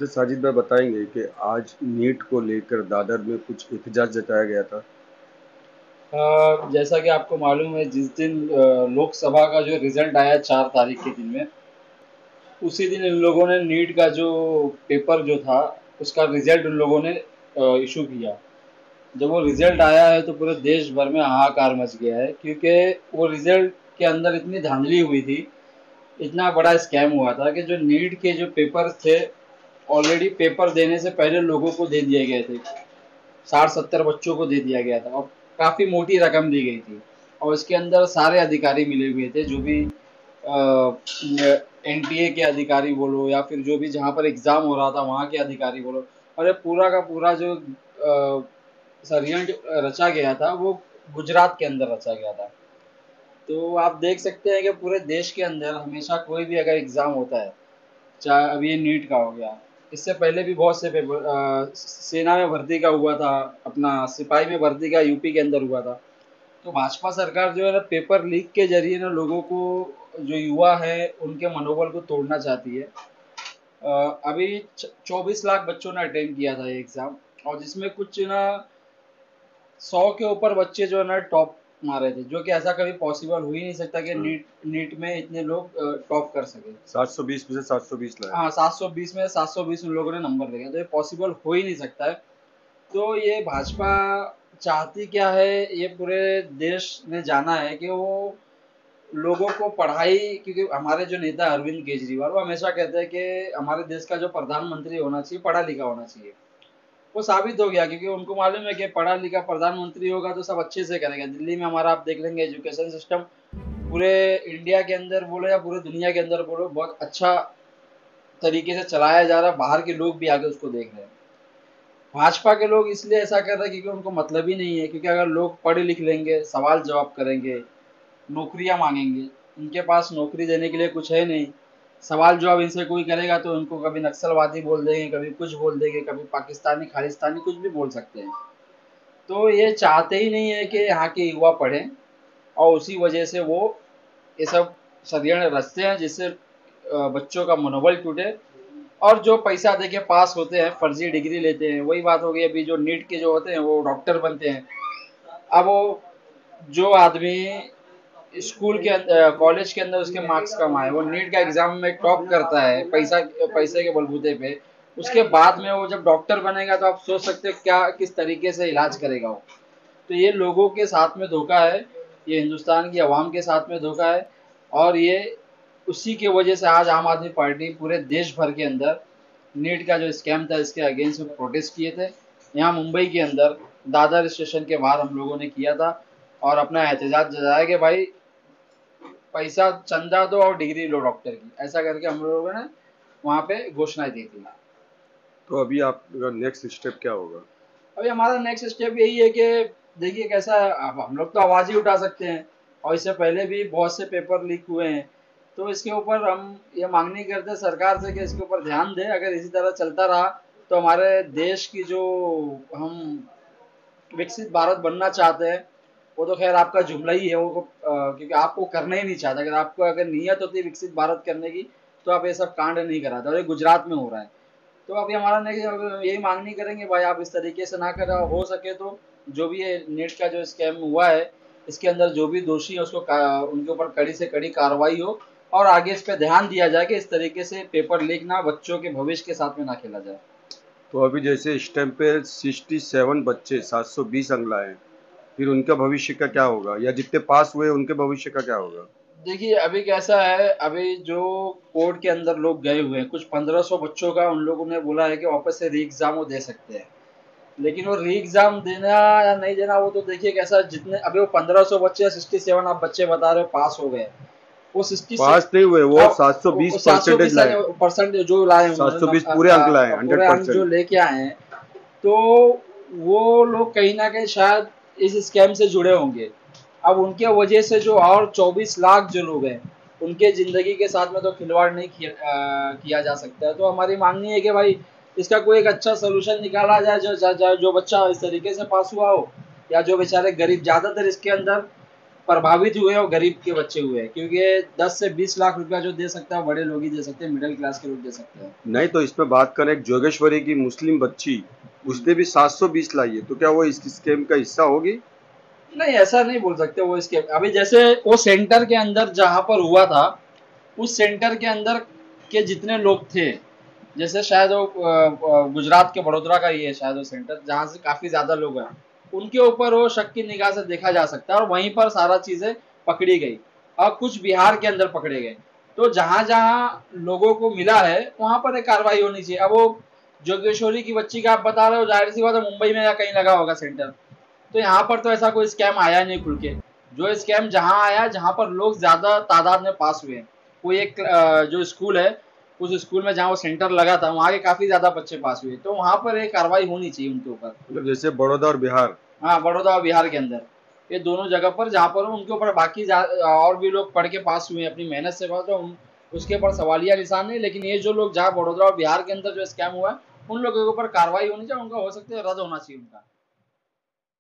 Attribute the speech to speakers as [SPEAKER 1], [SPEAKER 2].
[SPEAKER 1] अच्छा साजिद भाई बताएंगे कि आज नीट को लेकर दादर में कुछ एहतजाज जताया गया था।
[SPEAKER 2] जैसा कि आपको मालूम है जिस दिन लोकसभा का जो रिजल्ट आया 4 तारीख के दिन में, उसी दिन इन लोगों ने नीट का जो पेपर जो था उसका रिजल्ट उन लोगों ने इशू किया। जब वो रिजल्ट आया है तो पूरे देश भर में हाहाकार मच गया है, क्योंकि वो रिजल्ट के अंदर इतनी धांधली हुई थी, इतना बड़ा स्कैम हुआ था कि जो नीट के जो पेपर थे, ऑलरेडी पेपर देने से पहले लोगों को दे दिए गए थे। 60-70 बच्चों को दे दिया गया था और काफ़ी मोटी रकम दी गई थी। और इसके अंदर सारे अधिकारी मिले हुए थे, जो भी एनटीए के अधिकारी बोलो या फिर जो भी जहाँ पर एग्ज़ाम हो रहा था वहाँ के अधिकारी बोलो। और ये पूरा का पूरा जो षडयंत्र रचा गया था वो गुजरात के अंदर रचा गया था। तो आप देख सकते हैं कि पूरे देश के अंदर हमेशा कोई भी अगर एग्ज़ाम होता है, चाहे अभी ये नीट का हो गया, इससे पहले भी बहुत से पेपर सेना में भर्ती का हुआ था, अपना सिपाही में भर्ती का यूपी के अंदर हुआ था। तो भाजपा सरकार जो है ना पेपर लीक के जरिए ना लोगों को, जो युवा है उनके मनोबल को तोड़ना चाहती है। अभी 24 लाख बच्चों ने अटेंड किया था ये एग्ज़ाम, और जिसमें कुछ ना 100 के ऊपर बच्चे जो है ना टॉप मारे थे, जो कि ऐसा कभी पॉसिबल हो ही नहीं सकता कि
[SPEAKER 1] हाँ,
[SPEAKER 2] नीट नीट में इतने लोग टॉप कर सके।
[SPEAKER 1] 720 में से 720 लाए।
[SPEAKER 2] हाँ, 720 में 720 उन लोगों ने नंबर देखे, तो ये पॉसिबल हो ही नहीं सकता है। तो ये भाजपा चाहती क्या है, ये पूरे देश ने जाना है कि वो लोगों को पढ़ाई, क्योंकि हमारे जो नेता अरविंद केजरीवाल वो हमेशा कहते हैं कि हमारे देश का जो प्रधानमंत्री होना चाहिए पढ़ा लिखा होना चाहिए। वो साबित हो गया, क्योंकि उनको मालूम है कि पढ़ा लिखा प्रधानमंत्री होगा तो सब अच्छे से करेगा। दिल्ली में हमारा आप देख लेंगे एजुकेशन सिस्टम, पूरे इंडिया के अंदर बोलो या पूरे दुनिया के अंदर बोलो, बहुत अच्छा तरीके से चलाया जा रहा है, बाहर के लोग भी आके उसको देख रहे हैं। भाजपा के लोग इसलिए ऐसा कर रहे हैं क्योंकि उनको मतलब ही नहीं है, क्योंकि अगर लोग पढ़ लिख लेंगे, सवाल जवाब करेंगे, नौकरियां मांगेंगे, उनके पास नौकरी देने के लिए कुछ है नहीं। सवाल जवाब इनसे कोई करेगा तो उनको कभी नक्सलवादी बोल देंगे, कभी कुछ बोल देंगे, कभी पाकिस्तानी खालिस्तानी कुछ भी बोल सकते हैं। तो ये चाहते ही नहीं है कि यहाँ के युवा पढ़ें, और उसी वजह से वो ये सब षड्यंत्र रचते हैं, जिससे बच्चों का मनोबल टूटे। और जो पैसा देके पास होते हैं, फर्जी डिग्री लेते हैं, वही बात हो गई। अभी जो नीट के जो होते हैं वो डॉक्टर बनते हैं। अब वो जो आदमी स्कूल के अंदर, कॉलेज के अंदर उसके मार्क्स कम आए, वो नीट का एग्जाम में टॉप करता है पैसे के बलबूते पे, उसके बाद में वो जब डॉक्टर बनेगा तो आप सोच सकते हो क्या किस तरीके से इलाज करेगा वो। तो ये लोगों के साथ में धोखा है, ये हिंदुस्तान की आवाम के साथ में धोखा है। और ये उसी की वजह से आज आम आदमी पार्टी पूरे देश भर के अंदर नीट का जो स्कैम था इसके अगेंस्ट में प्रोटेस्ट किए थे। यहाँ मुंबई के अंदर दादर स्टेशन के बाहर हम लोगों ने किया था और अपना एहतजाज जताया कि भाई पैसा चंदा दो और डिग्री लो डॉक्टर की, ऐसा करके हम लोगों ने वहाँ पे घोषणा दी थी।
[SPEAKER 1] तो अभी आपका नेक्स्ट स्टेप क्या होगा?
[SPEAKER 2] अभी हमारा नेक्स्ट स्टेप यही है कि देखिए कैसा है, अब हम लोग तो आवाज़ ही उठा सकते हैं, और इससे पहले भी बहुत से पेपर लीक हुए हैं। तो इसके ऊपर हम ये मांगनी करते हैं सरकार से कि इसके ऊपर ध्यान दें। अगर इसी तरह चलता रहा तो हमारे देश की जो हम विकसित भारत बनना चाहते हैं, वो तो खैर आपका जुमला ही है वो, क्योंकि आपको करना ही नहीं चाहता। अगर आपको अगर नीयत होती है विकसित भारत करने की तो आप ये सब कांड नहीं कराते, और ये गुजरात में हो रहा है। तो अभी हमारा नहीं, यही मांगनी करेंगे भाई आप इस तरीके से ना करें, और हो सके तो जो भी ये नेट का जो स्कैम हुआ है इसके अंदर जो भी दोषी है उसको उनके ऊपर कड़ी से कड़ी कार्रवाई हो, और आगे इस पे ध्यान दिया जाए कि इस तरीके से पेपर लीक ना बच्चों के भविष्य के साथ में ना खेला जाए।
[SPEAKER 1] तो अभी जैसे स्टेम पे 67 बच्चे 720 अंक लाए हैं, फिर उनका भविष्य का क्या होगा, या जितने पास हुए उनके भविष्य का क्या होगा?
[SPEAKER 2] देखिए अभी कैसा है, अभी जो कोर्ट के अंदर लोग गए हुए हैं, कुछ 1500 बच्चों का उन लोगों ने बोला है कि वापस से री एग्जाम वो दे सकते हैं। लेकिन वो री एग्जाम देना या नहीं देना वो तो देखिए कैसा, जितने अभी वो 1500 बच्चे, 67 आप बच्चे बता रहे हो पास हो गए, वो 60 से
[SPEAKER 1] पास नहीं हुए, वो
[SPEAKER 2] अब
[SPEAKER 1] 720
[SPEAKER 2] सात सौ
[SPEAKER 1] परसेंटेज
[SPEAKER 2] बीस
[SPEAKER 1] लाए।
[SPEAKER 2] परसेंट जो लाए उन्होंने
[SPEAKER 1] 720 पूरे अंक लाए,
[SPEAKER 2] पूरे
[SPEAKER 1] हंड्रेड
[SPEAKER 2] अंक जो
[SPEAKER 1] परसेंट
[SPEAKER 2] लेके आए हैं, तो वो लोग कहीं ना कहीं शायद इस स्कैम से जुड़े होंगे। अब उनके वजह से जो और 24 लाख जो लोग हैं उनके ज़िंदगी के साथ में तो खिलवाड़ नहीं किया जा सकता है। तो हमारी मांगनी है कि भाई इसका कोई एक अच्छा सोल्यूशन निकाला जाए, जो बच्चा इस तरीके से पास हुआ हो, या जो बेचारे गरीब, ज़्यादातर इसके अंदर प्रभावित हुए और गरीब के बच्चे हुए, क्योंकि 10 से 20 लाख रुपया जो दे सकता है बड़े लोग ही दे सकते हैं, मिडिल क्लास के लोग दे सकते हैं।
[SPEAKER 1] नहीं तो इसमें बात करें, एक जोगेश्वरी की मुस्लिम बच्ची, उसने भी 720 लाई है, तो क्या वो इस स्कैम का हिस्सा होगी?
[SPEAKER 2] नहीं, ऐसा नहीं बोल सकते वो इसके। अभी जैसे वो सेंटर के अंदर जहाँ पर हुआ था, उस सेंटर के अंदर के जितने लोग थे, जैसे शायद वो गुजरात के वडोदरा का ये है शायद वो सेंटर, जहाँ से काफी ज्यादा लोग हैं, उनके ऊपर वो शक की निगाह से देखा जा सकता है और वहीं पर सारा चीजें पकड़ी गई। और कुछ बिहार के अंदर पकड़े गए। तो जहां जहां लोगों को मिला है वहां पर एक कार्रवाई होनी चाहिए। अब वो जोगेश्वरी की बच्ची का आप बता रहे हो, जाहिर सी बात है मुंबई में या कहीं लगा होगा सेंटर। तो यहाँ पर तो ऐसा कोई स्कैम आया नहीं खुल के। जो स्कैम जहाँ आया, जहाँ पर लोग ज्यादा तादाद में पास हुए हैं, कोई एक जो स्कूल है, उस स्कूल में जहाँ वो सेंटर लगा था वहाँ के काफी ज्यादा बच्चे पास हुए, तो वहाँ पर एक कार्रवाई होनी चाहिए उनके ऊपर।
[SPEAKER 1] मतलब जैसे बड़ौदा और बिहार।
[SPEAKER 2] हाँ, बड़ौदा और बिहार के अंदर ये दोनों जगह पर जहाँ पर उनके ऊपर बाकी और भी लोग पढ़ के पास हुए हैं अपनी मेहनत से पास, तो उसके ऊपर सवालिया निशान नहीं। लेकिन ये जो लोग जहाँ बड़ौदा और बिहार के अंदर जो स्कैम हुआ है, उन लोगों के ऊपर कार्रवाई होनी चाहिए, उनका हो सकता है रद्द होना चाहिए उनका।